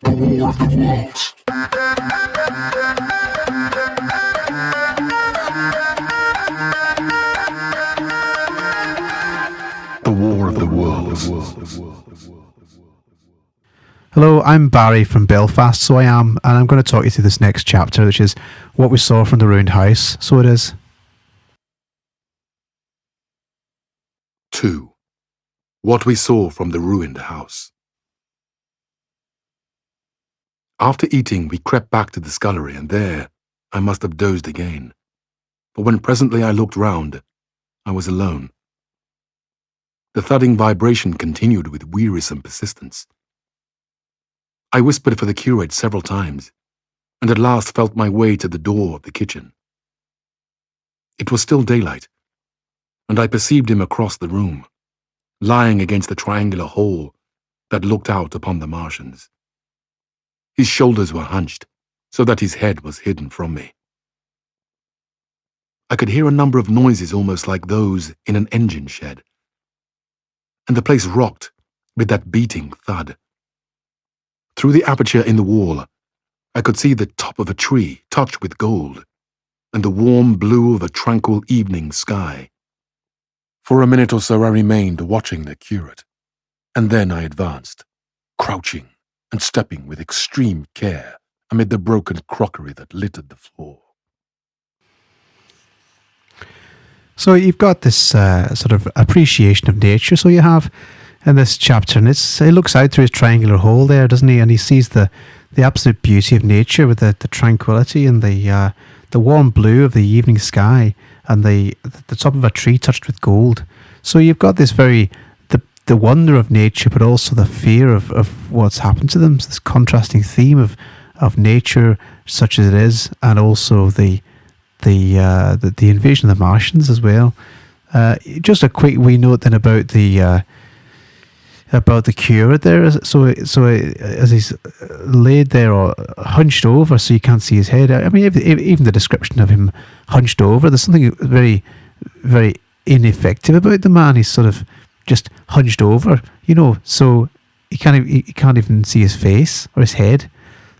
The War of the Worlds. The War of the Worlds. Hello, I'm Barry from Belfast, so I am, and I'm going to talk you through this next chapter, which is what we saw from the ruined house. So it is. 2. What we saw from the ruined house. After eating, we crept back to the scullery, and there I must have dozed again. For when presently I looked round, I was alone. The thudding vibration continued with wearisome persistence. I whispered for the curate several times, and at last felt my way to the door of the kitchen. It was still daylight, and I perceived him across the room, lying against the triangular hole that looked out upon the Martians. His shoulders were hunched, so that his head was hidden from me. I could hear a number of noises almost like those in an engine shed, and the place rocked with that beating thud. Through the aperture in the wall, I could see the top of a tree touched with gold, and the warm blue of a tranquil evening sky. For a minute or so I remained watching the curate, and then I advanced, crouching and stepping with extreme care amid the broken crockery that littered the floor. So you've got this sort of appreciation of nature, so you have in this chapter, and he looks out through his triangular hole there, doesn't he? And he sees the absolute beauty of nature with the tranquility and the warm blue of the evening sky and the top of a tree touched with gold. So you've got this the wonder of nature, but also the fear of what's happened to them. So this contrasting theme of nature, such as it is, and also the invasion of the Martians as well. Just a quick wee note then about the curate there. So as he's laid there or hunched over, so you can't see his head. I mean, even the description of him hunched over, there's something very, very ineffective about the man. He's sort of just hunched over, so you can't even see his face or his head.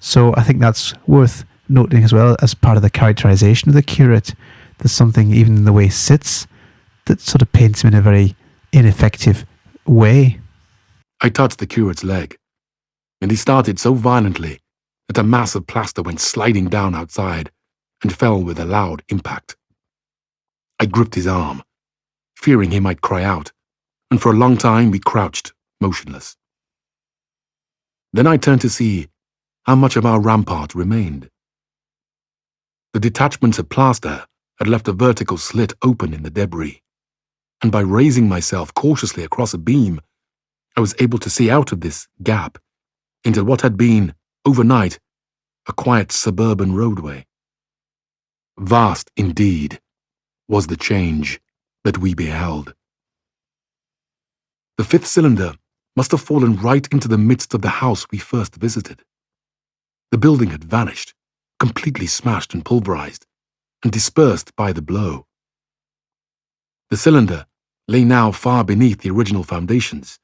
So I think that's worth noting as well as part of the characterization of the curate. There's something even in the way he sits that sort of paints him in a very ineffective way. I touched the curate's leg, and he started so violently that a mass of plaster went sliding down outside and fell with a loud impact. I gripped his arm, fearing he might cry out, and for a long time we crouched, motionless. Then I turned to see how much of our rampart remained. The detachments of plaster had left a vertical slit open in the debris, and by raising myself cautiously across a beam, I was able to see out of this gap into what had been, overnight, a quiet suburban roadway. Vast, indeed, was the change that we beheld. The fifth cylinder must have fallen right into the midst of the house we first visited. The building had vanished, completely smashed and pulverized, and dispersed by the blow. The cylinder lay now far beneath the original foundations,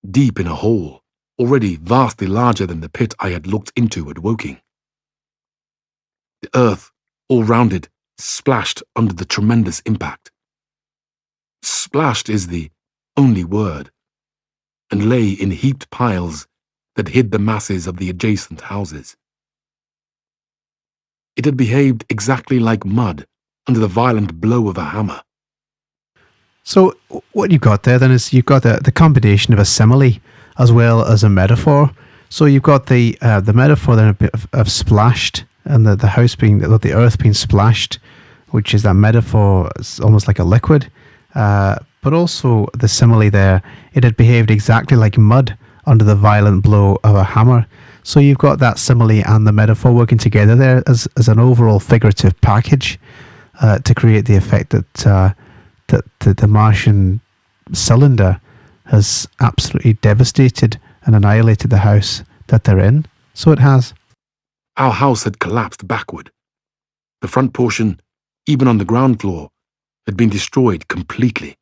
deep in a hole, already vastly larger than the pit I had looked into at Woking. The earth, all round it, splashed under the tremendous impact. Splashed is the only word, and lay in heaped piles that hid the masses of the adjacent houses. It had behaved exactly like mud under the violent blow of a hammer. So what you've got there then is you've got the combination of a simile as well as a metaphor. So you've got the metaphor then of splashed, and the house being, the earth being splashed, which is that metaphor, it's almost like a liquid. But also the simile there, it had behaved exactly like mud under the violent blow of a hammer. So you've got that simile and the metaphor working together there as an overall figurative package to create the effect that the Martian cylinder has absolutely devastated and annihilated the house that they're in. So it has. Our house had collapsed backward. The front portion, even on the ground floor, had been destroyed completely.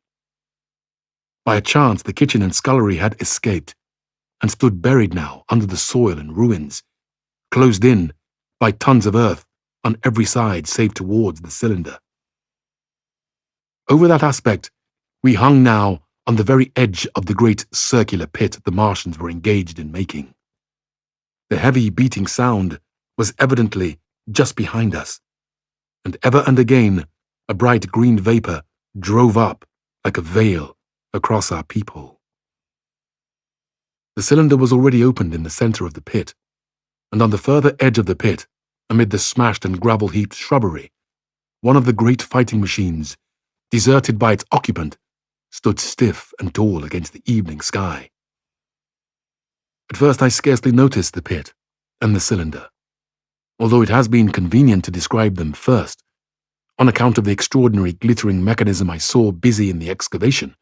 By a chance, the kitchen and scullery had escaped, and stood buried now under the soil and ruins, closed in by tons of earth on every side save towards the cylinder. Over that aspect, we hung now on the very edge of the great circular pit the Martians were engaged in making. The heavy beating sound was evidently just behind us, and ever and again a bright green vapor drove up like a veil across our peephole. The cylinder was already opened in the center of the pit, and on the further edge of the pit, amid the smashed and gravel-heaped shrubbery, one of the great fighting machines, deserted by its occupant, stood stiff and tall against the evening sky. At first I scarcely noticed the pit and the cylinder, although it has been convenient to describe them first, on account of the extraordinary glittering mechanism I saw busy in the excavation,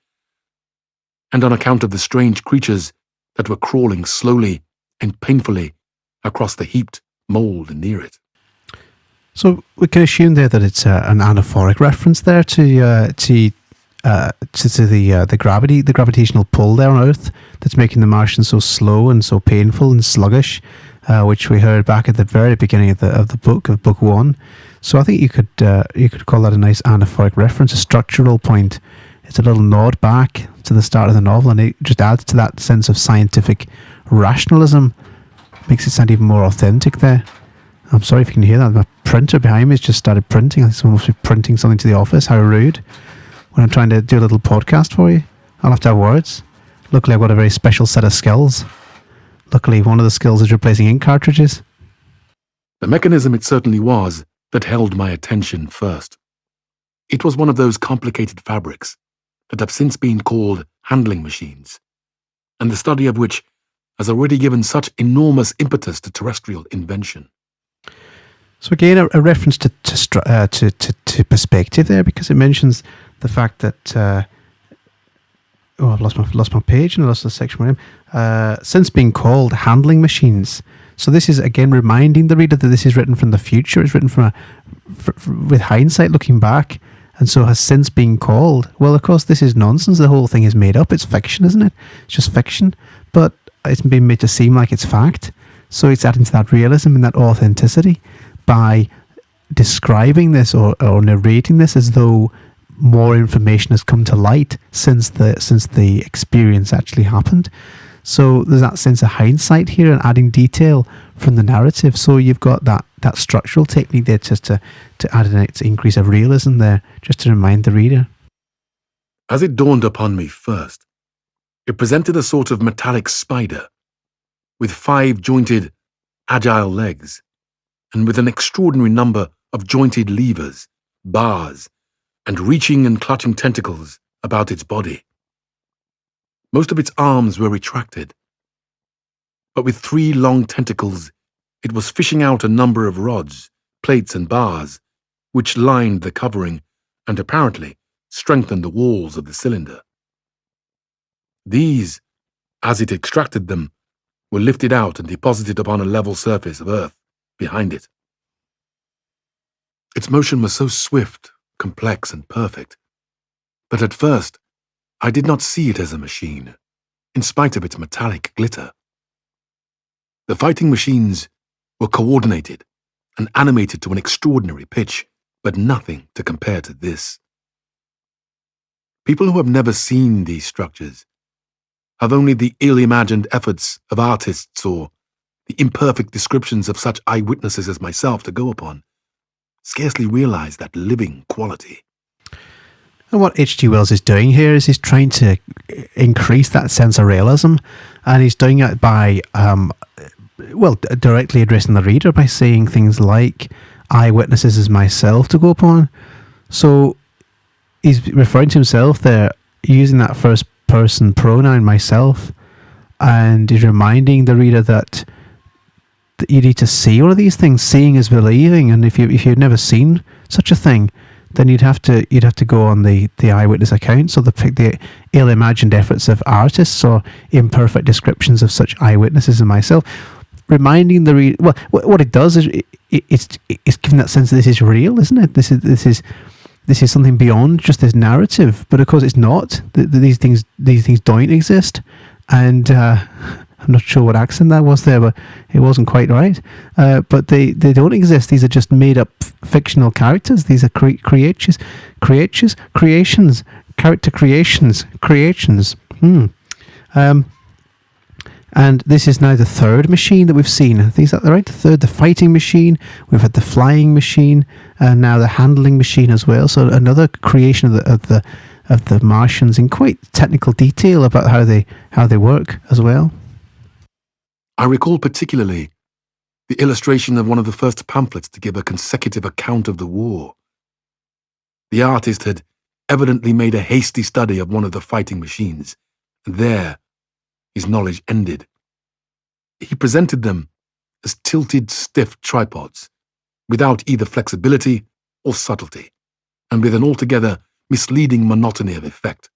and on account of the strange creatures that were crawling slowly and painfully across the heaped mould near it. So we can assume there that it's an anaphoric reference there to the gravitational pull there on Earth that's making the Martians so slow and so painful and sluggish, which we heard back at the very beginning of the book 1. So I think you could call that a nice anaphoric reference, a structural point. It's a little nod back to the start of the novel, and it just adds to that sense of scientific rationalism. Makes it sound even more authentic there. I'm sorry if you can hear that. My printer behind me has just started printing. I think someone must be printing something to the office. How rude. When I'm trying to do a little podcast for you, I'll have to have words. Luckily, I've got a very special set of skills. Luckily, one of the skills is replacing ink cartridges. The mechanism it certainly was that held my attention first. It was one of those complicated fabrics that have since been called handling machines, and the study of which has already given such enormous impetus to terrestrial invention. So again, a reference to perspective there, because it mentions the fact that I've lost my page and I lost the section we're in. Since being called handling machines. So this is again reminding the reader that this is written from the future. It's written with hindsight, looking back, and so has since been called. Well, of course, this is nonsense. The whole thing is made up. It's fiction, isn't it? It's just fiction, but it's been made to seem like it's fact. So it's adding to that realism and that authenticity by describing this or narrating this as though more information has come to light since the experience actually happened. So there's that sense of hindsight here and adding detail from the narrative. So you've got that structural technique there just to add an increase of realism there, just to remind the reader. As it dawned upon me first, it presented a sort of metallic spider with 5 jointed, agile legs, and with an extraordinary number of jointed levers, bars, and reaching and clutching tentacles about its body. Most of its arms were retracted, but with 3 long tentacles it was fishing out a number of rods, plates and bars, which lined the covering and apparently strengthened the walls of the cylinder. These, as it extracted them, were lifted out and deposited upon a level surface of earth behind it. Its motion was so swift, complex, and perfect that at first I did not see it as a machine, in spite of its metallic glitter. The fighting machines were coordinated and animated to an extraordinary pitch, but nothing to compare to this. People who have never seen these structures have only the ill-imagined efforts of artists or the imperfect descriptions of such eyewitnesses as myself to go upon, scarcely realize that living quality. And what H.G. Wells is doing here is he's trying to increase that sense of realism, and he's doing it by, directly addressing the reader by saying things like eyewitnesses as myself to go upon. So he's referring to himself there using that first person pronoun, myself, and he's reminding the reader that you need to see all of these things. Seeing is believing, and if you've never seen such a thing, then you'd have to go on the eyewitness accounts or the ill-imagined efforts of artists or imperfect descriptions of such eyewitnesses and myself. Reminding the reader, well, what it does is it's giving that sense that this is real, isn't it? This is something beyond just this narrative. But of course, it's not. These things don't exist, and I'm not sure what accent that was there, but it wasn't quite right. But they don't exist. These are just made up fictional characters. These are creations, character creations. And this is now the third machine that we've seen. I think is that right? The third, the fighting machine. We've had the flying machine, and now the handling machine as well. So another creation of the Martians in quite technical detail about how they work as well. I recall particularly the illustration of one of the first pamphlets to give a consecutive account of the war. The artist had evidently made a hasty study of one of the fighting machines, and there his knowledge ended. He presented them as tilted, stiff tripods, without either flexibility or subtlety, and with an altogether misleading monotony of effect.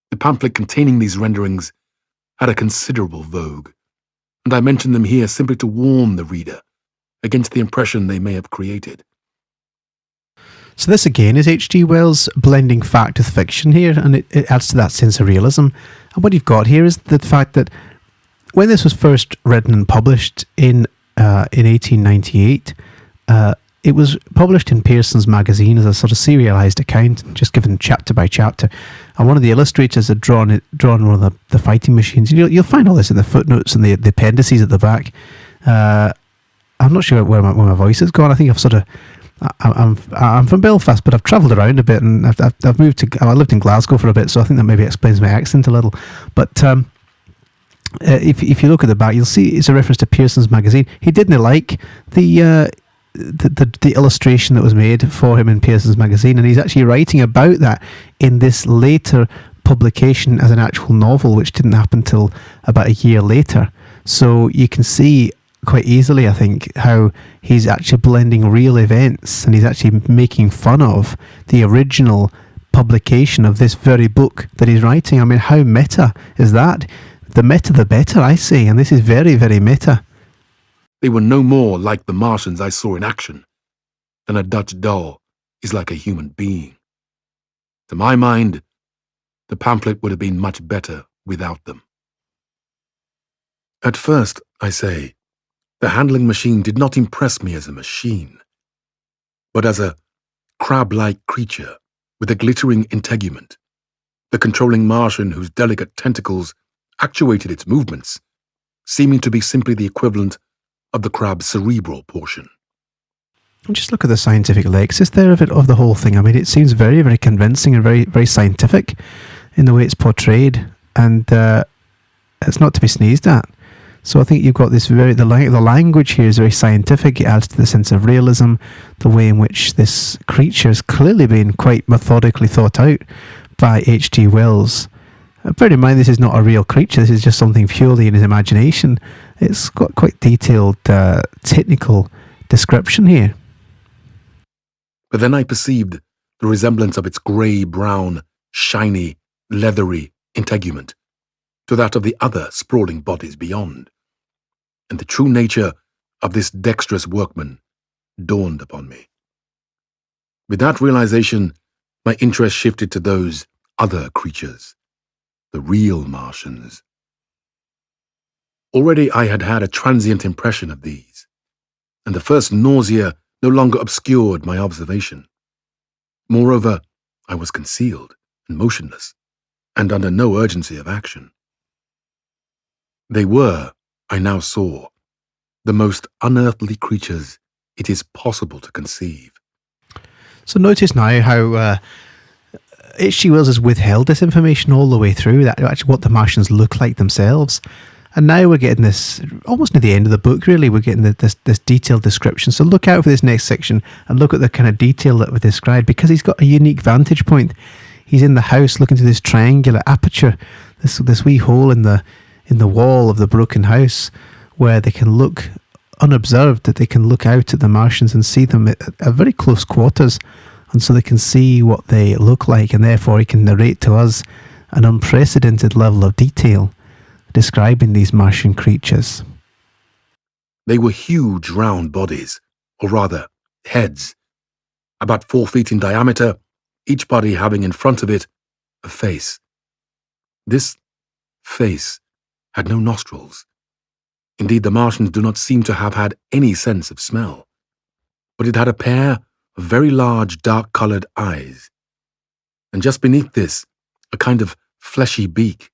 The pamphlet containing these renderings had a considerable vogue, and I mention them here simply to warn the reader against the impression they may have created. So this again is H.G. Wells blending fact with fiction here, and it adds to that sense of realism. And what you've got here is the fact that when this was first written and published in 1898, it was published in Pearson's magazine as a sort of serialized account, just given chapter by chapter. And one of the illustrators had drawn one of the fighting machines. You'll find all this in the footnotes and the appendices at the back. I'm not sure where my voice has gone. I think I'm from Belfast, but I've travelled around a bit, and I've moved to. I lived in Glasgow for a bit, so I think that maybe explains my accent a little. But if you look at the back, you'll see it's a reference to Pearson's magazine. He didn't like the illustration that was made for him in Pearson's magazine, and he's actually writing about that in this later publication as an actual novel, which didn't happen till about a year later. So you can see quite easily, I think, how he's actually blending real events, and he's actually making fun of the original publication of this very book that he's writing. I mean, how meta is that? The meta the better, I say, and this is very, very meta. They were no more like the Martians I saw in action than a Dutch doll is like a human being. To my mind, the pamphlet would have been much better without them. At first, I say, the handling machine did not impress me as a machine, but as a crab-like creature with a glittering integument, the controlling Martian whose delicate tentacles actuated its movements, seeming to be simply the equivalent of the crab's cerebral portion. Just look at the scientific lexis there of the whole thing. I mean, it seems very, very convincing and very, very scientific in the way it's portrayed, and it's not to be sneezed at. So I think you've got this the language here is very scientific. It adds to the sense of realism, the way in which this creature has clearly been quite methodically thought out by H.G. Wells. Bear in mind, this is not a real creature. This is just something purely in his imagination. It's got quite detailed technical description here. But then I perceived the resemblance of its grey-brown, shiny, leathery integument to that of the other sprawling bodies beyond, and the true nature of this dexterous workman dawned upon me. With that realization, my interest shifted to those other creatures, the real Martians. Already I had had a transient impression of these, and the first nausea no longer obscured my observation. Moreover, I was concealed and motionless, and under no urgency of action. They were, I now saw, the most unearthly creatures it is possible to conceive. So notice now how H.G. Wells has withheld this information all the way through, that actually what the Martians look like themselves. And now we're getting this, almost near the end of the book really, we're getting this detailed description. So look out for this next section and look at the kind of detail that we described, because he's got a unique vantage point. He's in the house looking through this triangular aperture, this wee hole in the wall of the broken house, where they can look unobserved, that they can look out at the Martians and see them at very close quarters, and so they can see what they look like, and therefore he can narrate to us an unprecedented level of detail describing these Martian creatures. They were huge round bodies, or rather, heads, about 4 feet in diameter, each body having in front of it a face. This face had no nostrils. Indeed, the Martians do not seem to have had any sense of smell. But it had a pair of very large, dark-colored eyes, and just beneath this, a kind of fleshy beak.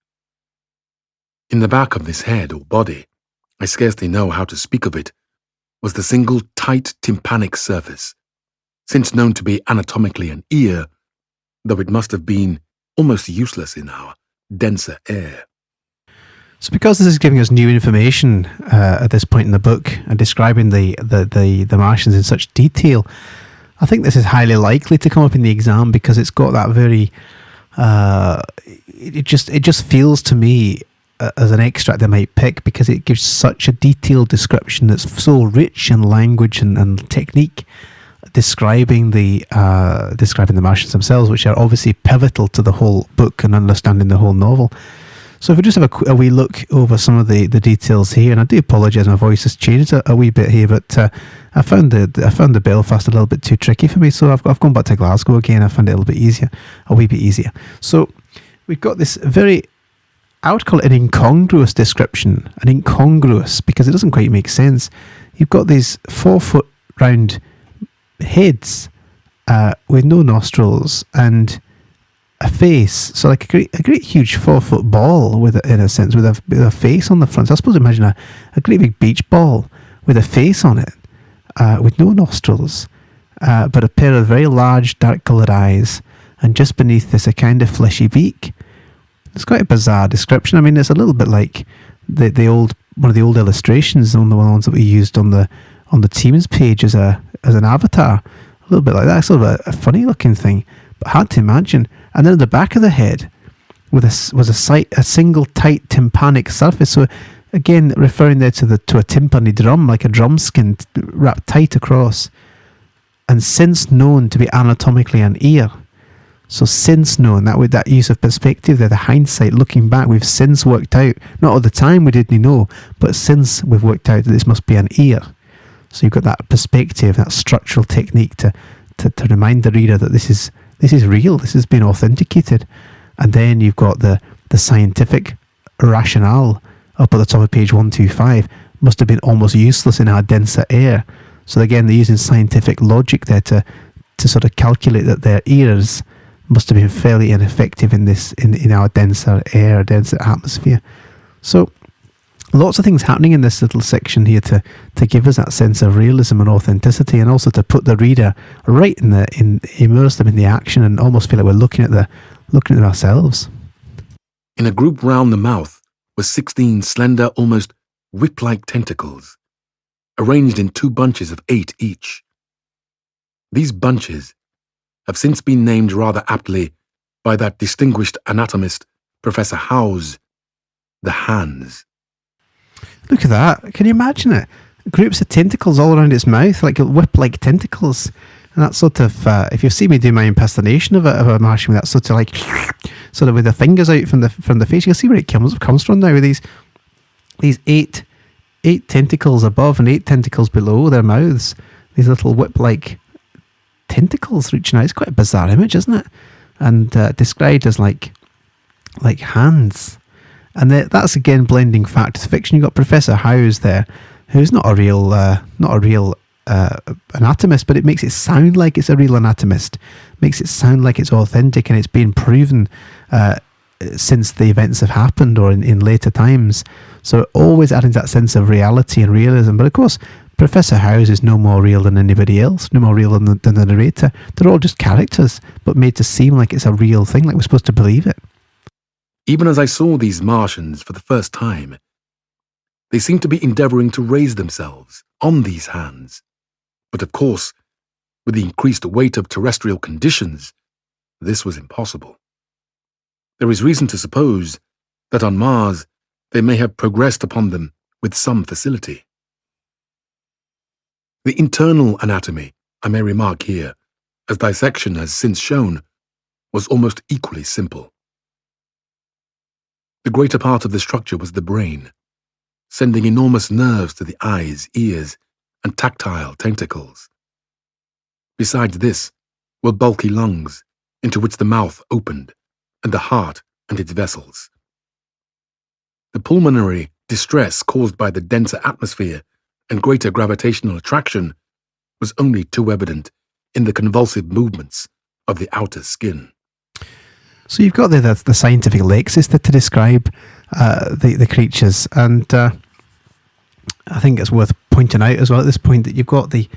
In the back of this head or body, I scarcely know how to speak of it, was the single tight tympanic surface, since known to be anatomically an ear, though it must have been almost useless in our denser air. So because this is giving us new information at this point in the book and describing the Martians in such detail, I think this is highly likely to come up in the exam because it's got that very... it just feels to me as an extract they might pick because it gives such a detailed description that's so rich in language and technique describing the Martians themselves, which are obviously pivotal to the whole book and understanding the whole novel. So if we just have a wee look over some of the details here, and I do apologise, my voice has changed a wee bit here, but I found the Belfast a little bit too tricky for me, so I've gone back to Glasgow again. I found it a wee bit easier. So we've got this very, I would call it an incongruous description, because it doesn't quite make sense. You've got these 4 foot round heads with no nostrils and a face, so like a great huge 4 foot ball with a face on the front. So I suppose imagine a great big beach ball with a face on it, with no nostrils, but a pair of very large dark coloured eyes, and just beneath this a kind of fleshy beak. It's quite a bizarre description. I mean, it's a little bit like one of the old illustrations, one of the ones that we used on the Teams page as an avatar. A little bit like that, sort of a funny looking thing, but hard to imagine. And then at the back of the head was a single tight tympanic surface. So again, referring there to a timpani drum, like a drum skin wrapped tight across, and since known to be anatomically an ear. So since known, that use of perspective there, the hindsight, looking back, we've since worked out, not at the time we didn't know, but since we've worked out that this must be an ear. So you've got that perspective, that structural technique to remind the reader that this is real, this has been authenticated. And then you've got the scientific rationale up at the top of page 125, must have been almost useless in our denser air. So again, they're using scientific logic there to sort of calculate that their ears must have been fairly ineffective in our denser air, denser atmosphere. So lots of things happening in this little section here to give us that sense of realism and authenticity, and also to put the reader right immerse them in the action and almost feel like we're looking at them ourselves. In a group round the mouth were 16 slender, almost whip-like tentacles, arranged in 2 bunches of 8 each. These bunches have since been named rather aptly by that distinguished anatomist, Professor Howes, the hands. Look at that. Can you imagine it? Groups of tentacles all around its mouth, like whip-like tentacles. And that sort of, if you see me do my impersonation of a Martian with that sort of like, sort of with the fingers out from the face, you'll see where it comes from now with these eight tentacles above and 8 tentacles below their mouths. These little whip-like tentacles reaching out. It's quite a bizarre image, isn't it? And described as like hands. And that's again blending fact with fiction. You've got Professor Howes there, who's not a real anatomist, but it makes it sound like it's a real anatomist. Makes it sound like it's authentic and it's been proven since the events have happened or in later times. So always adding that sense of reality and realism. But of course, Professor Howes is no more real than anybody else, no more real than the narrator. They're all just characters, but made to seem like it's a real thing, like we're supposed to believe it. Even as I saw these Martians for the first time, they seemed to be endeavouring to raise themselves on these hands. But of course, with the increased weight of terrestrial conditions, this was impossible. There is reason to suppose that on Mars they may have progressed upon them with some facility. The internal anatomy, I may remark here, as dissection has since shown, was almost equally simple. The greater part of the structure was the brain, sending enormous nerves to the eyes, ears, and tactile tentacles. Besides this were bulky lungs, into which the mouth opened, and the heart and its vessels. The pulmonary distress caused by the denser atmosphere and greater gravitational attraction was only too evident in the convulsive movements of the outer skin. So you've got the scientific lexis to describe the creatures, and I think it's worth pointing out as well at this point that you've got at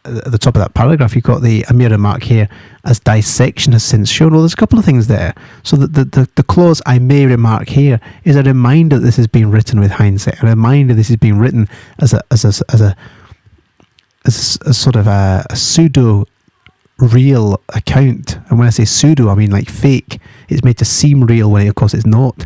the top of that paragraph, you've got a mere remark here, as dissection has since shown. Well, there's a couple of things there. So the clause "I may remark here" is a reminder that this has been written with hindsight, a reminder this has been written as a sort of a pseudo real account. And when I say pseudo, I mean like fake. It's made to seem real when of course it's not.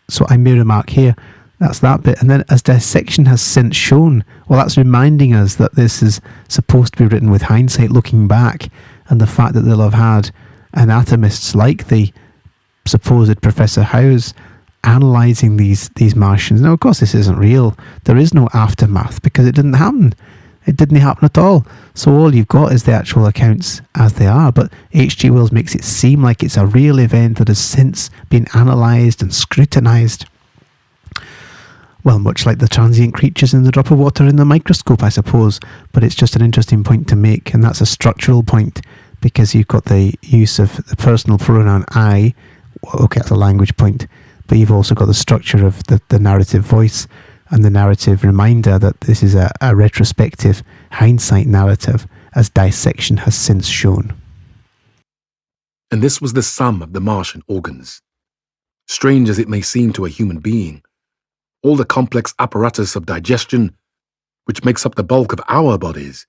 So I may remark here, that's that bit. And then as dissection has since shown, well, that's reminding us that this is supposed to be written with hindsight, looking back, and the fact that they'll have had anatomists like the supposed Professor House analysing these Martians. Now, of course, this isn't real. There is no aftermath because it didn't happen. It didn't happen at all. So all you've got is the actual accounts as they are. But H.G. Wells makes it seem like it's a real event that has since been analysed and scrutinised. Well, much like the transient creatures in the drop of water in the microscope, I suppose. But it's just an interesting point to make, and that's a structural point, because you've got the use of the personal pronoun I. Okay, that's a language point. But you've also got the structure of the narrative voice and the narrative reminder that this is a retrospective hindsight narrative, as dissection has since shown. And this was the sum of the Martian organs. Strange as it may seem to a human being, all the complex apparatus of digestion, which makes up the bulk of our bodies,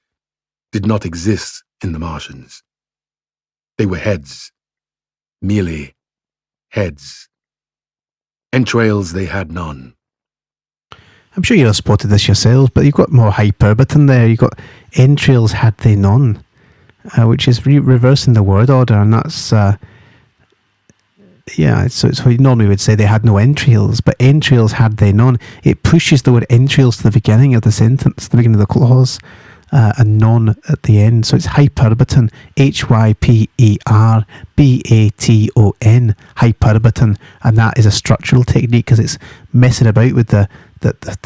did not exist in the Martians. They were heads, merely heads. Entrails they had none. I'm sure you'll have spotted this yourselves, but you've got more hyperbaton there. You've got entrails had they none, which is reversing the word order, and that's so we normally would say they had no entrails, but entrails had they none. It pushes the word entrails to the beginning of the sentence, the beginning of the clause, and none at the end. So it's hyperbaton, hyperbaton, hyperbaton, and that is a structural technique because it's messing about with the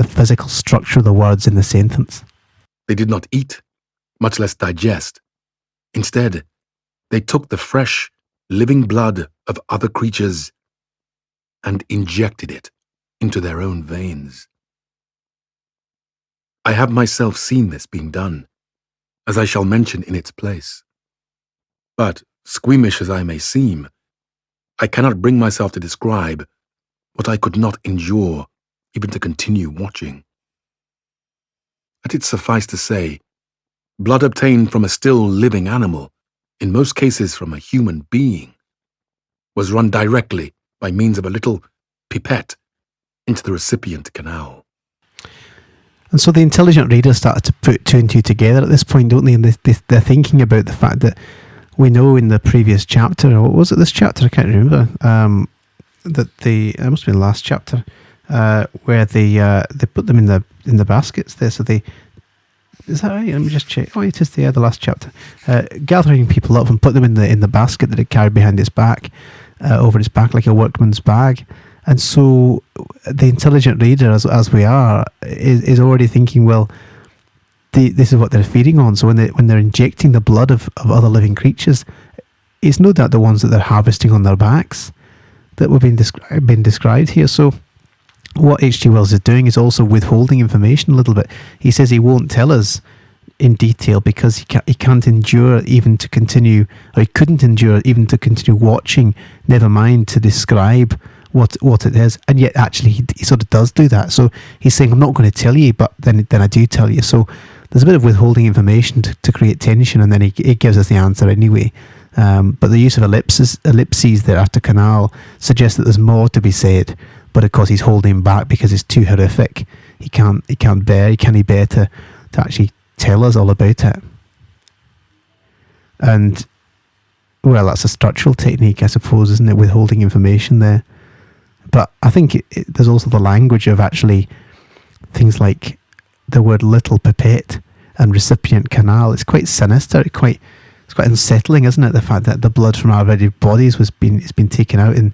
physical structure of the words in the sentence. They did not eat, much less digest. Instead, they took the fresh, living blood of other creatures and injected it into their own veins. I have myself seen this being done, as I shall mention in its place. But, squeamish as I may seem, I cannot bring myself to describe what I could not endure even to continue watching. Let it suffice to say, blood obtained from a still living animal, in most cases from a human being, was run directly by means of a little pipette into the recipient canal. And so the intelligent reader started to put two and two together at this point, don't they? And they're thinking about the fact that we know in the previous chapter, or what was it this chapter? I can't remember. It must have been the last chapter, where they put them in the baskets there. So is that right? Let me just check. Oh, it is the last chapter. Gathering people up and put them in the basket that it carried behind its back, over its back like a workman's bag. And so the intelligent reader, as we are, is already thinking, well, this is what they're feeding on. So when they're injecting the blood of other living creatures, it's no doubt the ones that they're harvesting on their backs that were being described here. So what H.G. Wells is doing is also withholding information a little bit. He says he won't tell us in detail because he can't endure even to continue, or he couldn't endure even to continue watching, never mind to describe what it is. And yet actually he sort of does do that. So he's saying, I'm not going to tell you, but then I do tell you. So there's a bit of withholding information to create tension, and then he gives us the answer anyway. But the use of ellipses there after canal suggests that there's more to be said, but of course he's holding back because it's too horrific. He can't bear to actually tell us all about it. And well, that's a structural technique, I suppose, isn't it, withholding information there. But I think there's also the language of actually things like the word little pipette and recipient canal. It's quite sinister. It's quite unsettling, isn't it? The fact that the blood from our already bodies has been taken out and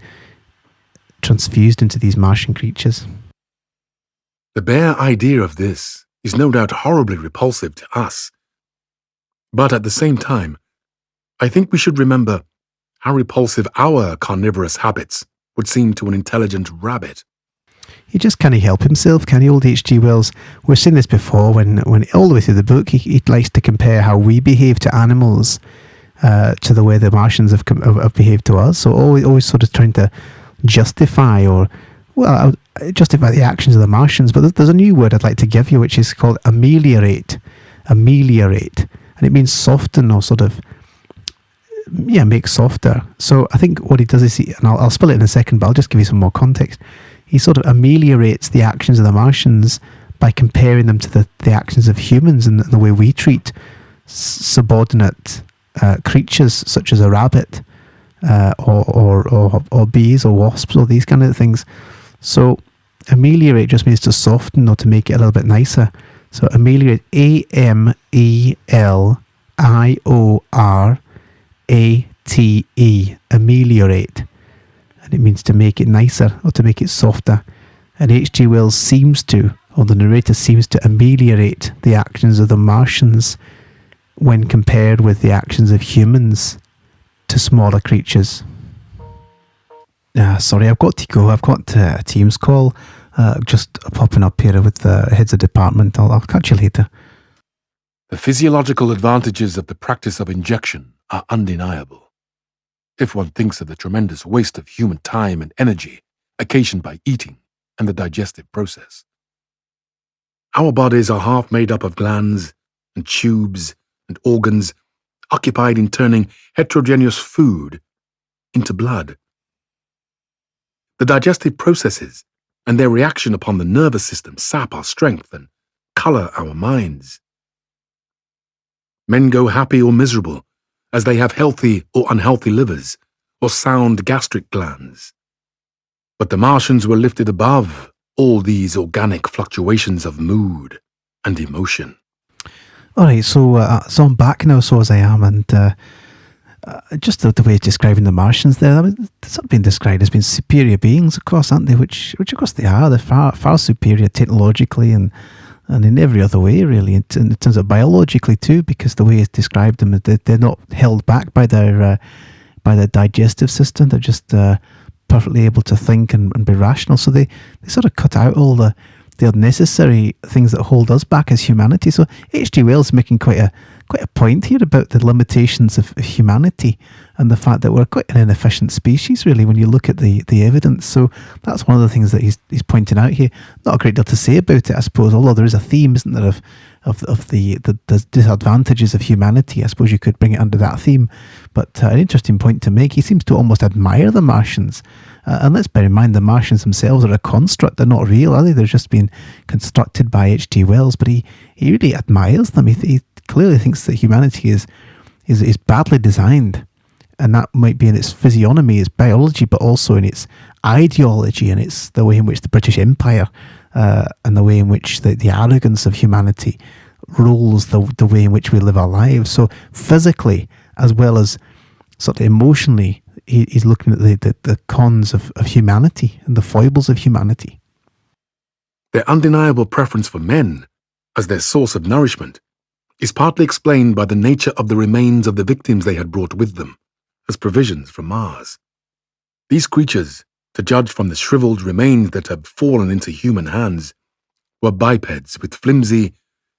transfused into these Martian creatures. The bare idea of this is no doubt horribly repulsive to us. But at the same time, I think we should remember how repulsive our carnivorous habits would seem to an intelligent rabbit. He just can't help himself, can he, old H.G. Wells? We've seen this before when all the way through the book, he likes to compare how we behave to animals to the way the Martians have behaved to us. So always sort of trying to justify the actions of the Martians. But there's a new word I'd like to give you, which is called ameliorate. Ameliorate. And it means soften or sort of, make softer. So I think what he does is, and I'll spell it in a second, but I'll just give you some more context. He sort of ameliorates the actions of the Martians by comparing them to the actions of humans and the way we treat subordinate creatures such as a rabbit or bees or wasps or these kind of things. So ameliorate just means to soften or to make it a little bit nicer. So ameliorate, AMELIORATE, ameliorate. And it means to make it nicer or to make it softer. And H.G. Wells seems to, or the narrator seems to ameliorate the actions of the Martians when compared with the actions of humans to smaller creatures. Sorry, I've got to go. I've got a Teams call just popping up here with the heads of department. I'll catch you later. The physiological advantages of the practice of injection are undeniable, if one thinks of the tremendous waste of human time and energy occasioned by eating and the digestive process. Our bodies are half made up of glands and tubes and organs occupied in turning heterogeneous food into blood. The digestive processes and their reaction upon the nervous system sap our strength and colour our minds. Men go happy or miserable as they have healthy or unhealthy livers or sound gastric glands. But the Martians were lifted above all these organic fluctuations of mood and emotion. All right, so I'm back now, so as I am, and just the way it's describing the Martians there, I mean, it's not been described as being superior beings, of course, aren't they? Which of course they are. They're far superior technologically and in every other way, really, in terms of biologically too, because the way it's described them, they're not held back by their digestive system. They're just perfectly able to think and be rational. So they sort of cut out all the unnecessary things that hold us back as humanity. So H.G. Wells is making quite a point here about the limitations of humanity and the fact that we're quite an inefficient species, really, when you look at the evidence. So that's one of the things that he's pointing out here. Not a great deal to say about it, I suppose, although there is a theme, isn't there, of the disadvantages of humanity. I suppose you could bring it under that theme. But an interesting point to make. He seems to almost admire the Martians. And let's bear in mind, the Martians themselves are a construct. They're not real, are they? They're just been constructed by H.G. Wells. But he really admires them. He clearly thinks that humanity is badly designed. And that might be in its physiognomy, its biology, but also in its ideology and it's the way in which the British Empire and the way in which the arrogance of humanity rules the way in which we live our lives. So physically, as well as sort of emotionally, he's looking at the cons of humanity and the foibles of humanity. Their undeniable preference for men as their source of nourishment is partly explained by the nature of the remains of the victims they had brought with them as provisions from Mars. These creatures, to judge from the shriveled remains that have fallen into human hands, were bipeds with flimsy,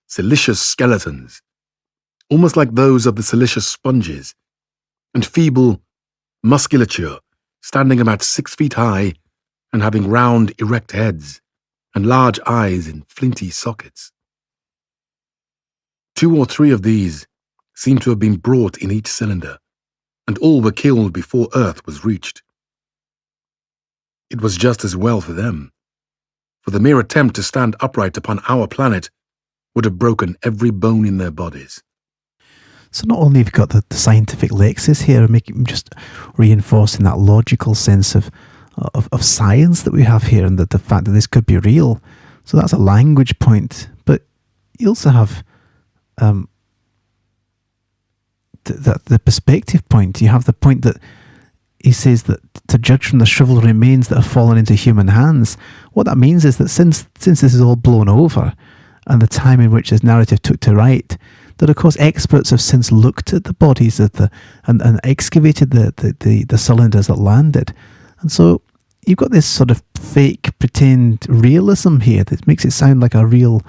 silicious skeletons, almost like those of the silicious sponges, and feeble musculature standing about 6 feet high and having round, erect heads and large eyes in flinty sockets. 2 or 3 of these seem to have been brought in each cylinder, and all were killed before Earth was reached. It was just as well for them, for the mere attempt to stand upright upon our planet would have broken every bone in their bodies. So not only have you got the scientific lexis here, just reinforcing that logical sense of science that we have here and the fact that this could be real. So that's a language point. But you also have the perspective point. You have the point that he says that to judge from the shriveled remains that have fallen into human hands, what that means is that since this is all blown over, and the time in which this narrative took to write, that of course experts have since looked at the bodies of and excavated the cylinders that landed. And so you've got this sort of fake pretend realism here that makes it sound like a real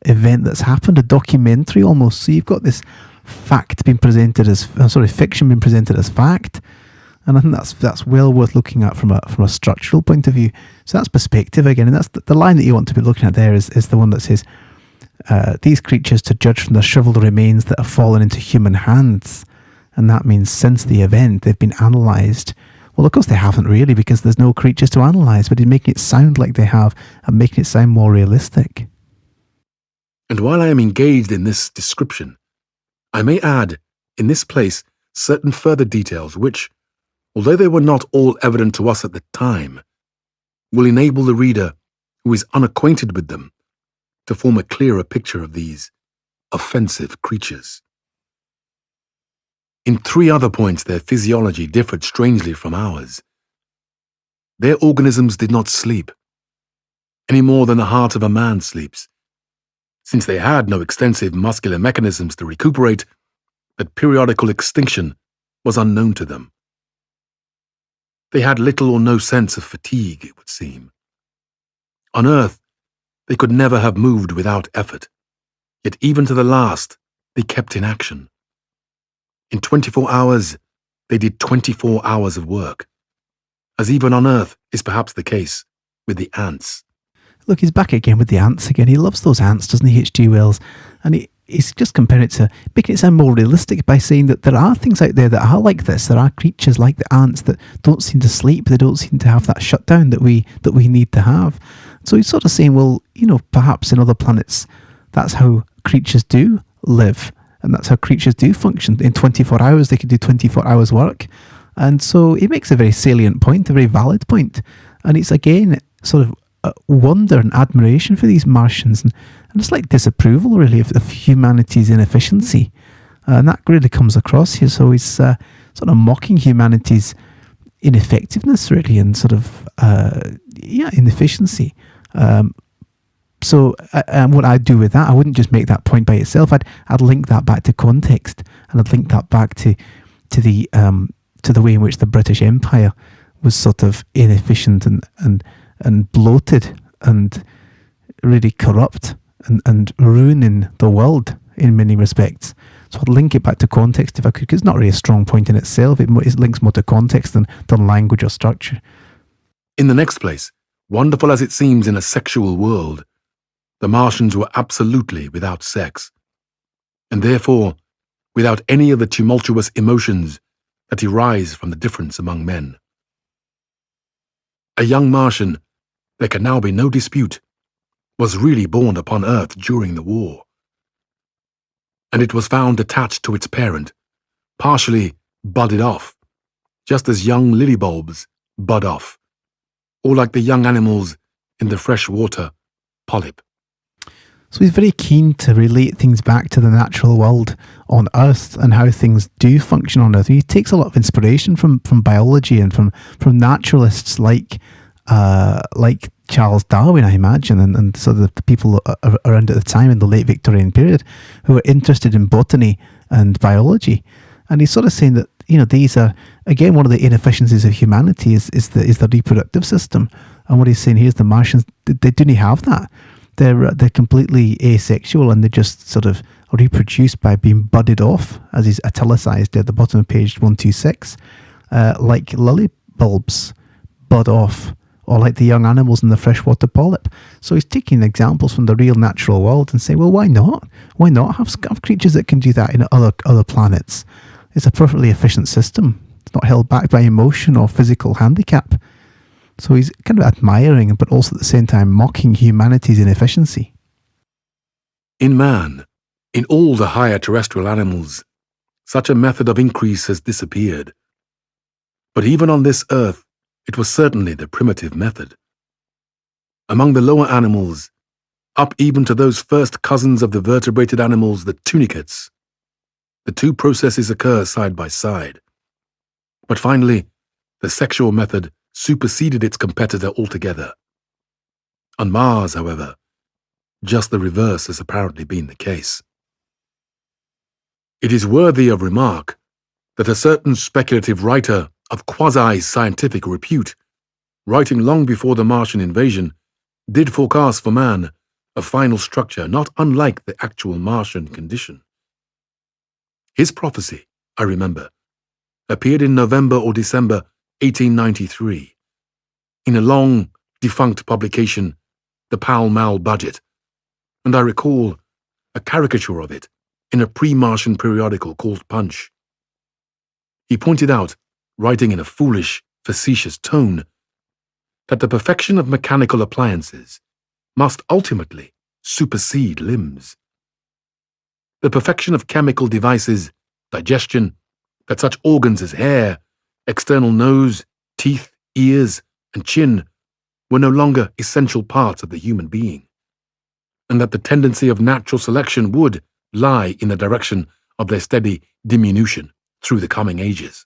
event that's happened, a documentary almost. So you've got this fact being presented as fiction being presented as fact. And I think that's well worth looking at from a structural point of view. So that's perspective again, and that's the line that you want to be looking at there is the one that says, these creatures to judge from the shriveled remains that have fallen into human hands. And that means since the event, they've been analysed. Well, of course they haven't really, because there's no creatures to analyse, but he's making it sound like they have and making it sound more realistic. And while I am engaged in this description, I may add, in this place, certain further details which, although they were not all evident to us at the time, will enable the reader who is unacquainted with them to form a clearer picture of these offensive creatures. In 3 other points, their physiology differed strangely from ours. Their organisms did not sleep, any more than the heart of a man sleeps, since they had no extensive muscular mechanisms to recuperate, that periodical extinction was unknown to them. They had little or no sense of fatigue, it would seem. On Earth, they could never have moved without effort, yet even to the last, they kept in action. In 24 hours, they did 24 hours of work, as even on Earth is perhaps the case with the ants. Look, he's back again with the ants again. He loves those ants, doesn't he, H.G. Wells? And he's just comparing it to, making it sound more realistic by saying that there are things out there that are like this. There are creatures like the ants that don't seem to sleep. They don't seem to have that shutdown that we need to have. So he's sort of saying, well, perhaps in other planets, that's how creatures do live. And that's how creatures do function. In 24 hours, they can do 24 hours work. And so he makes a very salient point, a very valid point. And it's again sort of wonder and admiration for these Martians and it's like disapproval really of humanity's inefficiency. And that really comes across here. So he's sort of mocking humanity's ineffectiveness really and sort of, inefficiency. So what I'd do with that, I wouldn't just make that point by itself. I'd link that back to context, and I'd link that back to the way in which the British Empire was sort of inefficient and bloated and really corrupt and ruining the world in many respects. So I'd link it back to context if I could, because it's not really a strong point in itself. It links more to context than language or structure. In the next place, wonderful as it seems in a sexual world, the Martians were absolutely without sex, and therefore without any of the tumultuous emotions that arise from the difference among men. A young Martian, there can now be no dispute, was really born upon Earth during the war, and it was found attached to its parent, partially budded off, just as young lily bulbs bud off, or like the young animals in the freshwater polyp. So he's very keen to relate things back to the natural world on Earth and how things do function on Earth. He takes a lot of inspiration from biology and from naturalists like Charles Darwin, I imagine, and so the people around at the time in the late Victorian period who were interested in botany and biology. And he's sort of saying that these are again one of the inefficiencies of humanity is the reproductive system. And what he's saying here is the Martians, they didn't have that. They're completely asexual and they just sort of reproduce by being budded off, as is italicized at the bottom of page 126, like lily bulbs bud off, or like the young animals in the freshwater polyp. So he's taking examples from the real natural world and saying, well, why not? Why not have creatures that can do that in other planets? It's a perfectly efficient system. It's not held back by emotion or physical handicap. So he's kind of admiring, but also at the same time mocking humanity's inefficiency. In man, in all the higher terrestrial animals, such a method of increase has disappeared. But even on this earth, it was certainly the primitive method. Among the lower animals, up even to those first cousins of the vertebrated animals, the tunicates, the two processes occur side by side. But finally, the sexual method superseded its competitor altogether. On Mars, however, just the reverse has apparently been the case. It is worthy of remark that a certain speculative writer of quasi-scientific repute, writing long before the Martian invasion, did forecast for man a final structure not unlike the actual Martian condition. His prophecy, I remember, appeared in November or December 1893 in a long, defunct publication, the Pall Mall Budget, and I recall a caricature of it in a pre-Martian periodical called Punch. He pointed out, writing in a foolish, facetious tone, that the perfection of mechanical appliances must ultimately supersede limbs. The perfection of chemical devices, digestion, that such organs as hair, external nose, teeth, ears, and chin were no longer essential parts of the human being, and that the tendency of natural selection would lie in the direction of their steady diminution through the coming ages.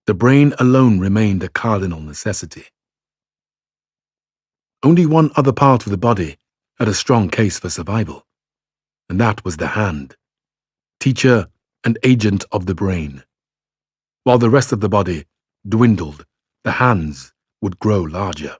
The brain alone remained a cardinal necessity. Only one other part of the body had a strong case for survival, and that was the hand, teacher and agent of the brain. While the rest of the body dwindled, the hands would grow larger.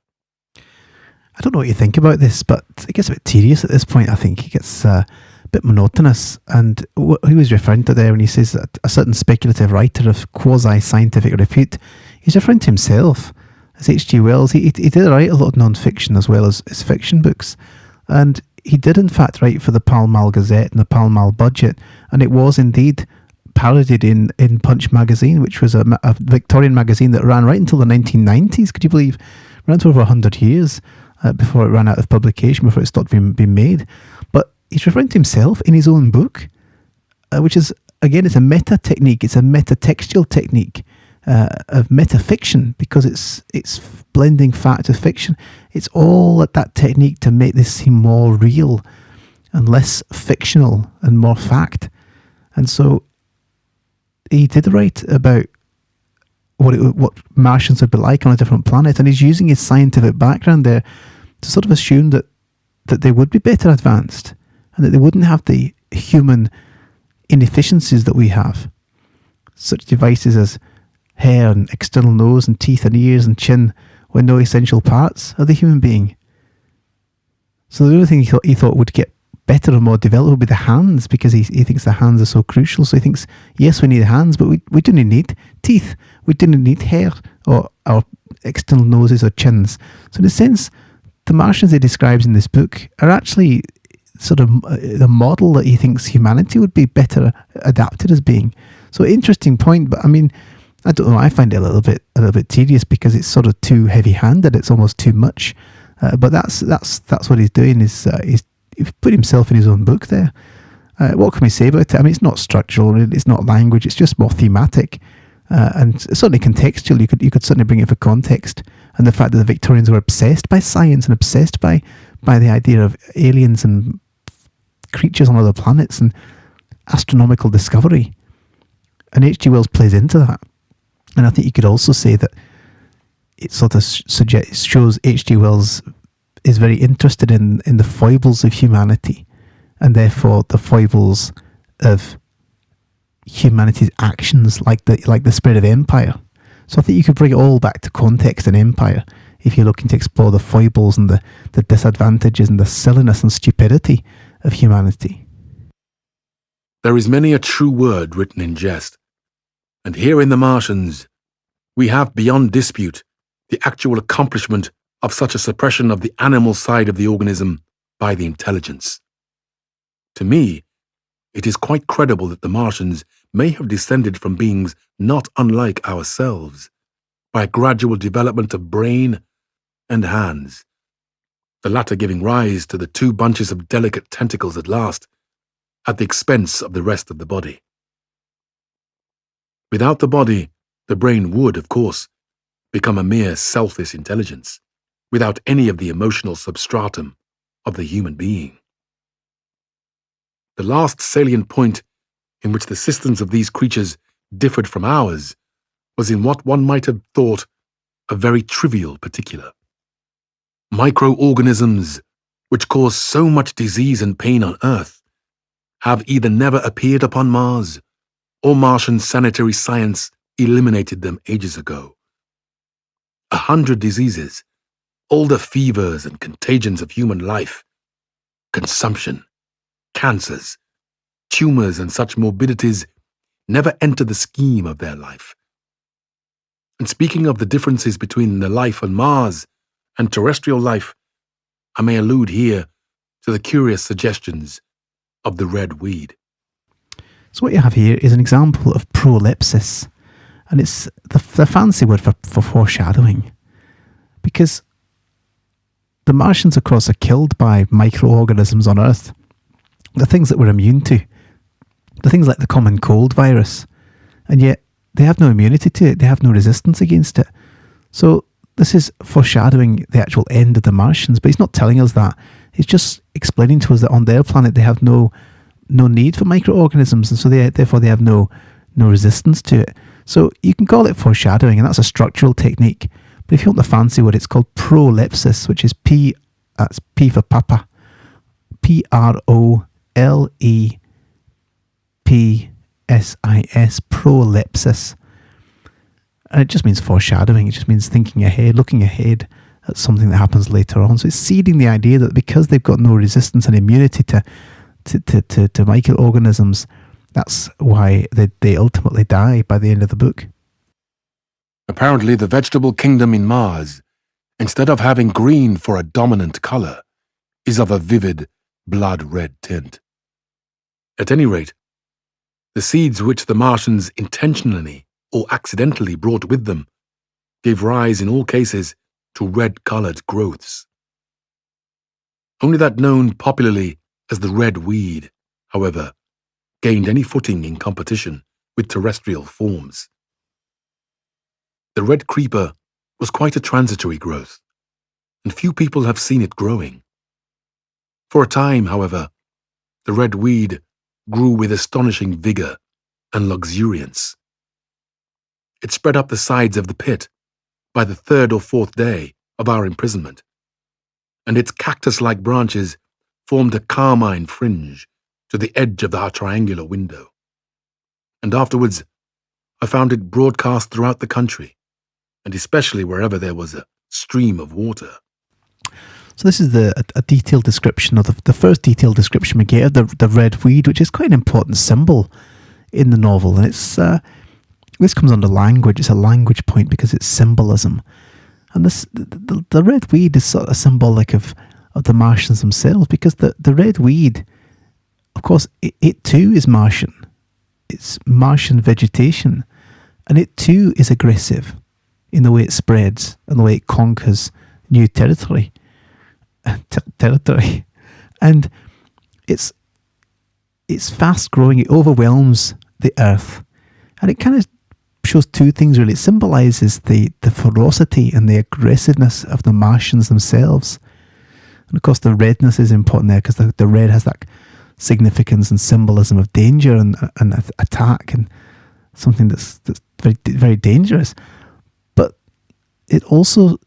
I don't know what you think about this, but it gets a bit tedious at this point. I think it gets a bit monotonous. And what he was referring to there when he says that a certain speculative writer of quasi-scientific repute, he's referring to himself as H.G. Wells. He did write a lot of non-fiction as well as his fiction books. And he did in fact write for the Pall Mall Gazette and the Pall Mall Budget. And it was indeed parodied in Punch magazine, which was a Victorian magazine that ran right until the 1990s. Could you believe? Ran to over 100 years. Before it ran out of publication, before it stopped being made. But he's referring to himself in his own book, which is, again, it's a meta technique, it's a metatextual technique of metafiction, because it's blending fact with fiction. It's all at that technique to make this seem more real and less fictional and more fact. And so he did write about what Martians would be like on a different planet, and he's using his scientific background there to sort of assume that they would be better advanced and that they wouldn't have the human inefficiencies that we have. Such devices as hair and external nose and teeth and ears and chin were no essential parts of the human being. So the only thing he thought would get better or more developed would be the hands, because he thinks the hands are so crucial. So he thinks, yes, we need hands, but we didn't need teeth. We didn't need hair or external noses or chins. So in a sense, the Martians he describes in this book are actually sort of the model that he thinks humanity would be better adapted as being. So interesting point, but I mean, I don't know, I find it a little bit tedious because it's sort of too heavy-handed. It's almost too much. But that's what he's doing. He's put himself in his own book there. What can we say about it? I mean, it's not structural. It's not language. It's just more thematic. And certainly contextual. You could certainly bring it for context, and the fact that the Victorians were obsessed by science and obsessed by the idea of aliens and creatures on other planets and astronomical discovery. And H.G. Wells plays into that. And I think you could also say that it sort of shows H.G. Wells is very interested in the foibles of humanity, and therefore the foibles of humanity's actions, like the spread of empire. So I think you could bring it all back to context and empire if you're looking to explore the foibles and the disadvantages and the silliness and stupidity of humanity. There is many a true word written in jest, and here in The Martians, we have beyond dispute the actual accomplishment of such a suppression of the animal side of the organism by the intelligence. To me, it is quite credible that the Martians may have descended from beings not unlike ourselves, by a gradual development of brain and hands, the latter giving rise to the two bunches of delicate tentacles at last, at the expense of the rest of the body. Without the body, the brain would, of course, become a mere selfish intelligence, without any of the emotional substratum of the human being. The last salient point in which the systems of these creatures differed from ours was in what one might have thought a very trivial particular. Microorganisms, which cause so much disease and pain on Earth, have either never appeared upon Mars, or Martian sanitary science eliminated them ages ago. 100 diseases, all the fevers and contagions of human life, consumption, cancers, tumors, and such morbidities never enter the scheme of their life. And speaking of the differences between the life on Mars and terrestrial life, I may allude here to the curious suggestions of the red weed. So what you have here is an example of prolepsis, and it's the fancy word for foreshadowing, because the Martians, of course, are killed by microorganisms on Earth, the things that we're immune to, the things like the common cold virus, and yet they have no immunity to it, they have no resistance against it. So this is foreshadowing the actual end of the Martians, but he's not telling us that. He's just explaining to us that on their planet they have no need for microorganisms, and so therefore they have no resistance to it. So you can call it foreshadowing, and that's a structural technique. But if you want the fancy word, it's called prolepsis, which is that's P for Papa, Prolepsis, prolepsis. And it just means foreshadowing. It just means thinking ahead, looking ahead at something that happens later on. So it's seeding the idea that because they've got no resistance and immunity to microorganisms, that's why they ultimately die by the end of the book. Apparently, the vegetable kingdom in Mars, instead of having green for a dominant color, is of a vivid blood red tint. At any rate, the seeds which the Martians intentionally or accidentally brought with them gave rise in all cases to red-colored growths. Only that known popularly as the red weed, however, gained any footing in competition with terrestrial forms. The red creeper was quite a transitory growth, and few people have seen it growing. For a time, however, the red weed grew with astonishing vigor and luxuriance. It spread up the sides of the pit by the 3rd or 4th day of our imprisonment, and its cactus-like branches formed a carmine fringe to the edge of our triangular window. And afterwards, I found it broadcast throughout the country, and especially wherever there was a stream of water. So this is a detailed description of the first detailed description we get of the red weed, which is quite an important symbol in the novel. And it's this comes under language. It's a language point because it's symbolism. And the red weed is sort of symbolic of the Martians themselves, because the red weed, of course, it too is Martian. It's Martian vegetation, and it too is aggressive in the way it spreads and the way it conquers new territory. And it's fast growing. It overwhelms the earth, and it kind of shows two things really. It symbolises the ferocity and the aggressiveness of the Martians themselves, and of course the redness is important there because the red has that significance and symbolism of danger and attack and something that's very, very dangerous. But it also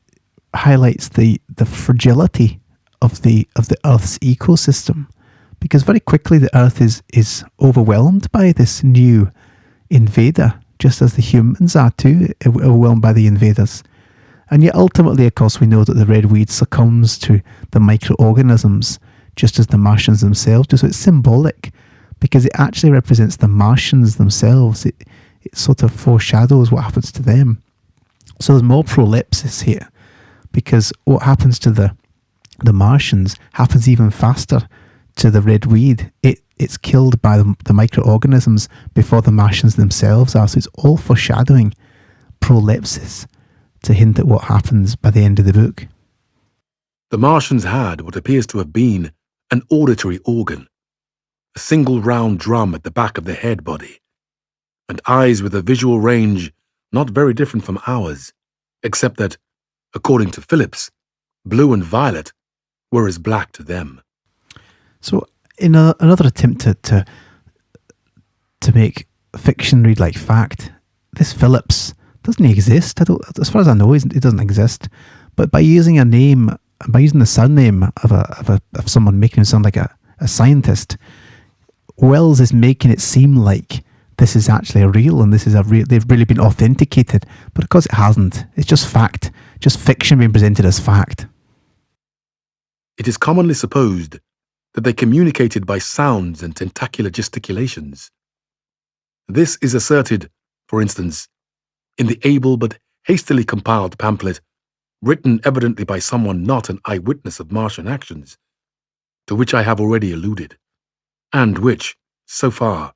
highlights the fragility of the Earth's ecosystem, because very quickly the Earth is overwhelmed by this new invader, just as the humans are too, overwhelmed by the invaders. And yet ultimately, of course, we know that the red weed succumbs to the microorganisms, just as the Martians themselves do. So it's symbolic because it actually represents the Martians themselves. It sort of foreshadows what happens to them. So there's more prolepsis here, because what happens to the Martians happens even faster to the red weed. It's killed by the microorganisms before the Martians themselves are. So it's all foreshadowing, prolepsis, to hint at what happens by the end of the book. The Martians had what appears to have been an auditory organ, a single round drum at the back of the head body, and eyes with a visual range not very different from ours, except that, according to Phillips, blue and violet were as black to them. So in another attempt to make fiction read like fact, this Phillips doesn't he exist? As far as I know, he doesn't exist. But by using a name, by using the surname of someone, making him sound like a scientist, Wells is making it seem like this is actually real and this is they've really been authenticated. But of course, it hasn't. It's just fact, just fiction being presented as fact. It is commonly supposed that they communicated by sounds and tentacular gesticulations. This is asserted, for instance, in the able but hastily compiled pamphlet, written evidently by someone not an eyewitness of Martian actions, to which I have already alluded, and which, so far,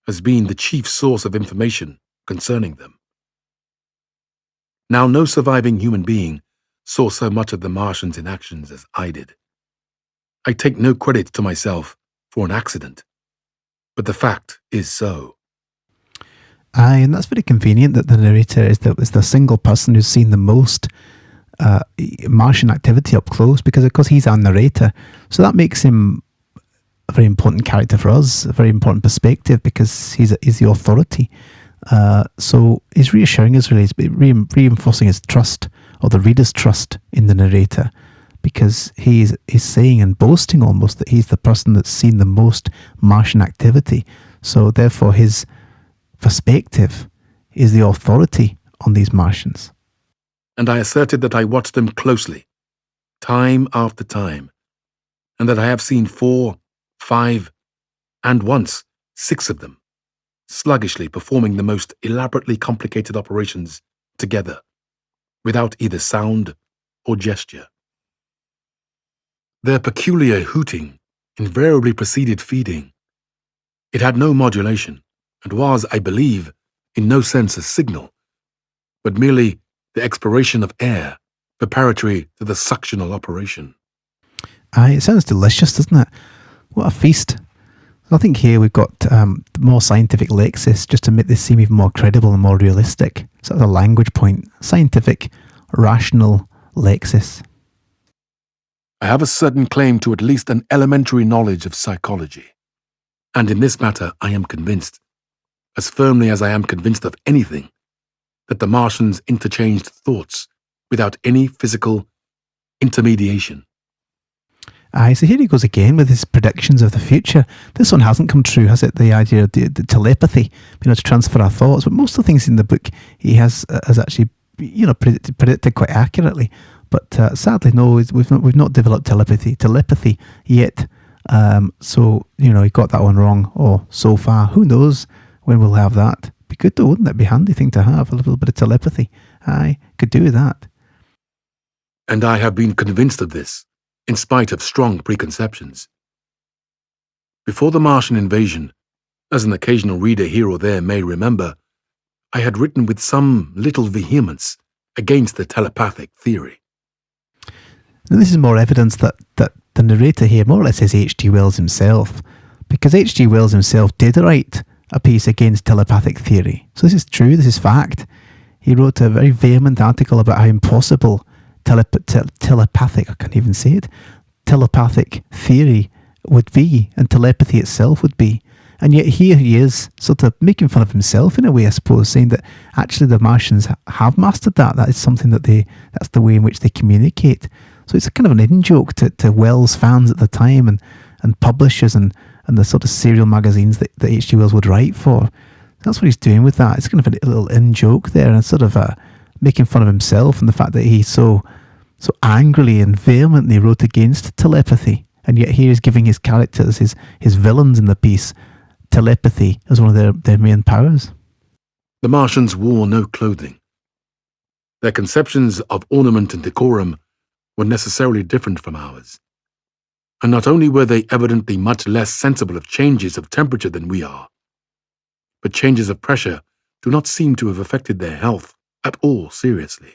has been the chief source of information concerning them. Now, no surviving human being saw so much of the Martians in actions as I did. I take no credit to myself for an accident, but the fact is so. Aye, and that's very convenient that the narrator is the single person who's seen the most Martian activity up close, because of course he's our narrator. So that makes him a very important character for us, a very important perspective, because he's the authority. So he's reassuring us, really, he's reinforcing his trust, or the reader's trust in the narrator, because he's saying and boasting almost that he's the person that's seen the most Martian activity. So therefore his perspective is the authority on these Martians. And I asserted that I watched them closely, time after time, and that I have seen 4, 5, and once 6 of them, sluggishly performing the most elaborately complicated operations together, without either sound or gesture. Their peculiar hooting invariably preceded feeding. It had no modulation, and was, I believe, in no sense a signal, but merely the expiration of air preparatory to the suctional operation. Aye, it sounds delicious, doesn't it? What a feast. I think here we've got more scientific lexis just to make this seem even more credible and more realistic. So that's a language point. Scientific, rational lexis. I have a certain claim to at least an elementary knowledge of psychology, and in this matter I am convinced, as firmly as I am convinced of anything, that the Martians interchanged thoughts without any physical intermediation. Aye, so here he goes again with his predictions of the future. This one hasn't come true, has it? The idea of the telepathy, being able to transfer our thoughts. But most of the things in the book he has actually, predicted quite accurately. But sadly, no, we've not developed telepathy yet. So he got that one wrong. So far, who knows when we'll have that? Be good though, wouldn't it? Be a handy thing to have, a little bit of telepathy. Aye, could do with that. And I have been convinced of this, in spite of strong preconceptions. Before the Martian invasion, as an occasional reader here or there may remember, I had written with some little vehemence against the telepathic theory. Now, this is more evidence that the narrator here more or less is H.G. Wells himself, because H.G. Wells himself did write a piece against telepathic theory. So this is true, this is fact. He wrote a very vehement article about how impossible telepathic, I can't even say it, telepathic theory would be, and telepathy itself would be. And yet here he is, sort of making fun of himself in a way, I suppose, saying that actually the Martians have mastered that. That is something that's the way in which they communicate. So it's a kind of an in-joke to Wells fans at the time and publishers and the sort of serial magazines that H.G. Wells would write for. That's what he's doing with that. It's kind of a little in-joke there, and sort of making fun of himself and the fact that he so angrily and vehemently wrote against telepathy. And yet here he's giving his characters, his villains in the piece, telepathy as one of their main powers. The Martians wore no clothing. Their conceptions of ornament and decorum were necessarily different from ours. And not only were they evidently much less sensible of changes of temperature than we are, but changes of pressure do not seem to have affected their health at all seriously.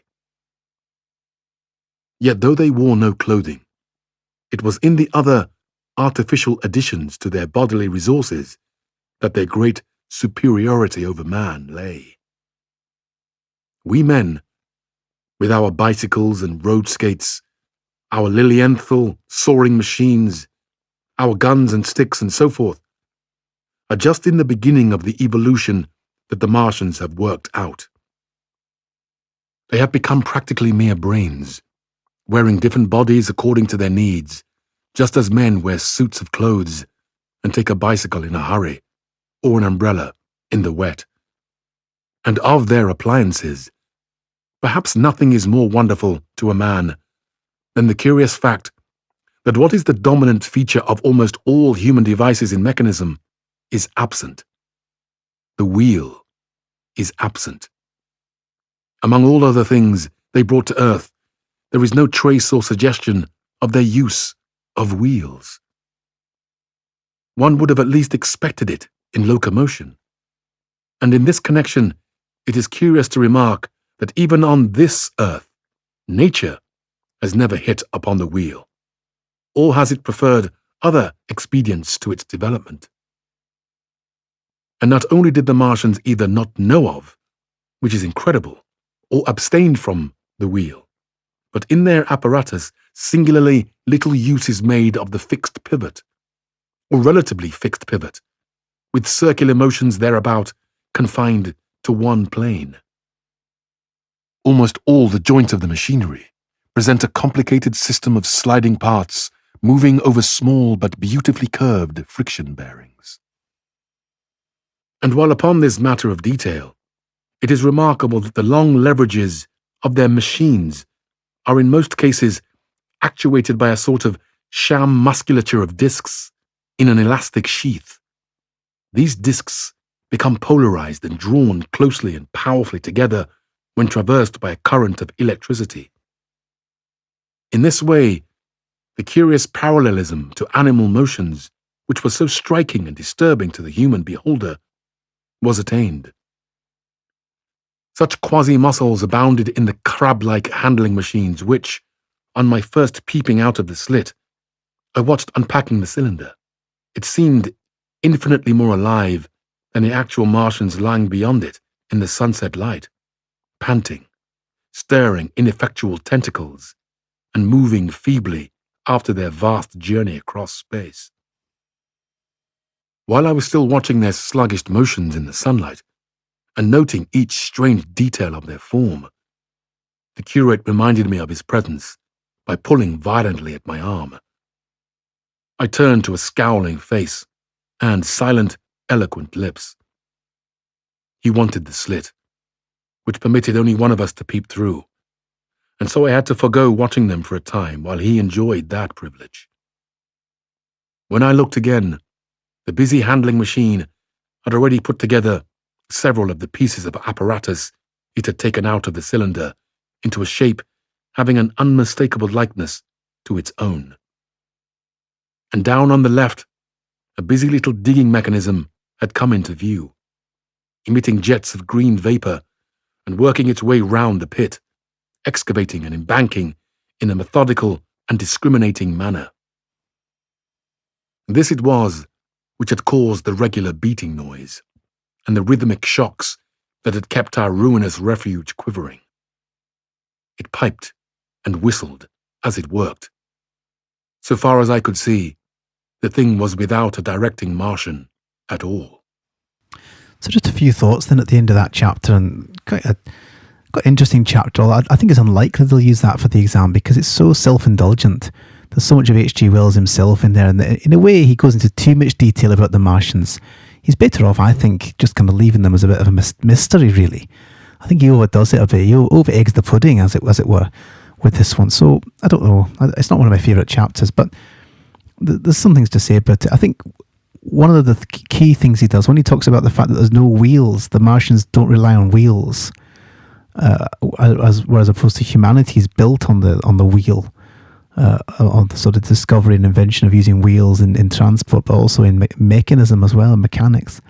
Yet though they wore no clothing, it was in the other artificial additions to their bodily resources that their great superiority over man lay. We men, with our bicycles and road skates, our Lilienthal soaring machines, our guns and sticks and so forth, are just in the beginning of the evolution that the Martians have worked out. They have become practically mere brains, wearing different bodies according to their needs, just as men wear suits of clothes and take a bicycle in a hurry, or an umbrella in the wet. And of their appliances, perhaps nothing is more wonderful to a man than the curious fact that what is the dominant feature of almost all human devices in mechanism is absent. The wheel is absent. Among all other things they brought to earth, there is no trace or suggestion of their use of wheels. One would have at least expected it in locomotion. And in this connection, it is curious to remark that even on this earth, nature has never hit upon the wheel, or has it preferred other expedients to its development. And not only did the Martians either not know of, which is incredible, or abstained from the wheel, but in their apparatus singularly little use is made of the fixed pivot, or relatively fixed pivot, with circular motions thereabout confined to one plane. Almost all the joints of the machinery present a complicated system of sliding parts moving over small but beautifully curved friction bearings. And while upon this matter of detail, it is remarkable that the long leverages of their machines are in most cases actuated by a sort of sham musculature of discs in an elastic sheath. These discs become polarized and drawn closely and powerfully together when traversed by a current of electricity. In this way, the curious parallelism to animal motions, which was so striking and disturbing to the human beholder, was attained. Such quasi-muscles abounded in the crab-like handling machines which, on my first peeping out of the slit, I watched unpacking the cylinder. It seemed infinitely more alive than the actual Martians lying beyond it in the sunset light, panting, stirring ineffectual tentacles, and moving feebly after their vast journey across space. While I was still watching their sluggish motions in the sunlight, and noting each strange detail of their form, the curate reminded me of his presence by pulling violently at my arm. I turned to a scowling face and silent, eloquent lips. He wanted the slit, which permitted only one of us to peep through, and so I had to forego watching them for a time while he enjoyed that privilege. When I looked again, the busy handling machine had already put together several of the pieces of apparatus it had taken out of the cylinder into a shape having an unmistakable likeness to its own. And down on the left, a busy little digging mechanism had come into view, emitting jets of green vapor and working its way round the pit, excavating and embanking in a methodical and discriminating manner. This it was which had caused the regular beating noise and the rhythmic shocks that had kept our ruinous refuge quivering. It piped and whistled as it worked. So far as I could see, the thing was without a directing Martian at all. So just a few thoughts then at the end of that chapter, and quite an interesting chapter. I think it's unlikely they'll use that for the exam because it's so self-indulgent. There's so much of H.G. Wells himself in there, and in a way he goes into too much detail about the Martians. He's better off, I think, just kind of leaving them as a bit of a mystery, really. I think he overdoes it a bit. He over-eggs the pudding, as it were, with this one. So, I don't know. It's not one of my favourite chapters, but there's some things to say about it. I think one of the key things he does, when he talks about the fact that there's no wheels, the Martians don't rely on wheels, whereas opposed to humanity is built on the wheel, on the sort of discovery and invention of using wheels in transport, but also in mechanism as well, and mechanics.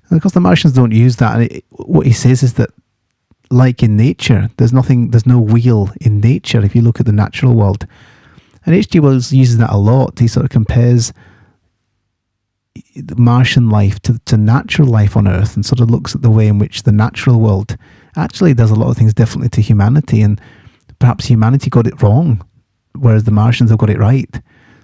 And of course, the Martians don't use that. And what he says is that, like in nature, there's no wheel in nature if you look at the natural world. And H.G. Wells uses that a lot. He sort of compares Martian life to natural life on Earth, and sort of looks at the way in which the natural world actually does a lot of things differently to humanity, and perhaps humanity got it wrong, whereas the Martians have got it right.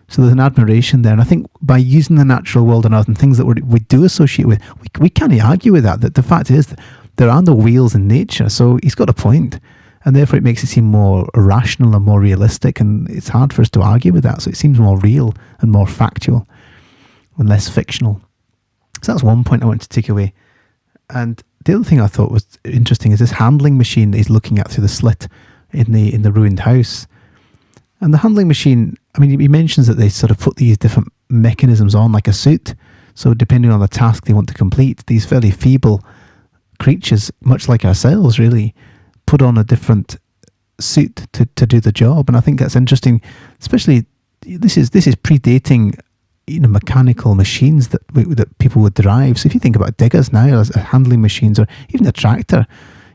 So there's an admiration there, and I think by using the natural world on Earth and things that we do associate with, we can't argue with that. That the fact is that there are no wheels in nature. So he's got a point, and therefore it makes it seem more rational and more realistic, and it's hard for us to argue with that. So it seems more real and more factual and less fictional. So that's one point I want to take away. And the other thing I thought was interesting is this handling machine that he's looking at through the slit in the ruined house. And the handling machine, I mean, he mentions that they sort of put these different mechanisms on like a suit. So depending on the task they want to complete, these fairly feeble creatures, much like ourselves really, put on a different suit to do the job. And I think that's interesting, especially this is predating mechanical machines that people would drive. So if you think about diggers now as handling machines, or even a tractor,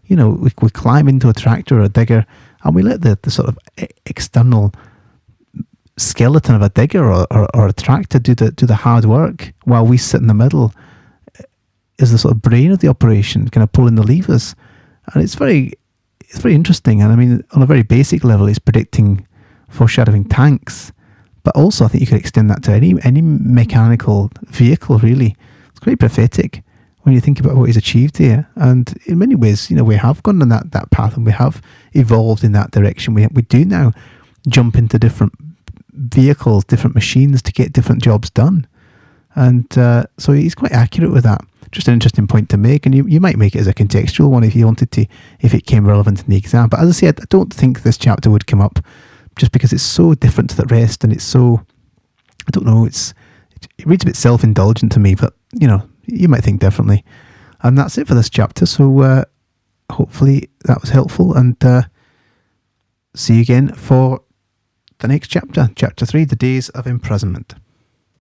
we climb into a tractor or a digger and we let the sort of external skeleton of a digger or a tractor do the hard work, while we sit in the middle as the sort of brain of the operation, kind of pulling the levers. And it's very interesting. And I mean, on a very basic level, it's predicting, foreshadowing tanks. But also, I think you could extend that to any mechanical vehicle, really. It's quite prophetic when you think about what he's achieved here. And in many ways, we have gone on that path, and we have evolved in that direction. We do now jump into different vehicles, different machines to get different jobs done. And so he's quite accurate with that. Just an interesting point to make. And you might make it as a contextual one if you wanted to, if it came relevant in the exam. But as I said, I don't think this chapter would come up, just because it's so different to the rest, and it's so, I don't know, it reads a bit self-indulgent to me, but, you might think differently. And that's it for this chapter, so hopefully that was helpful, and see you again for the next chapter, Chapter 3, The Days of Imprisonment.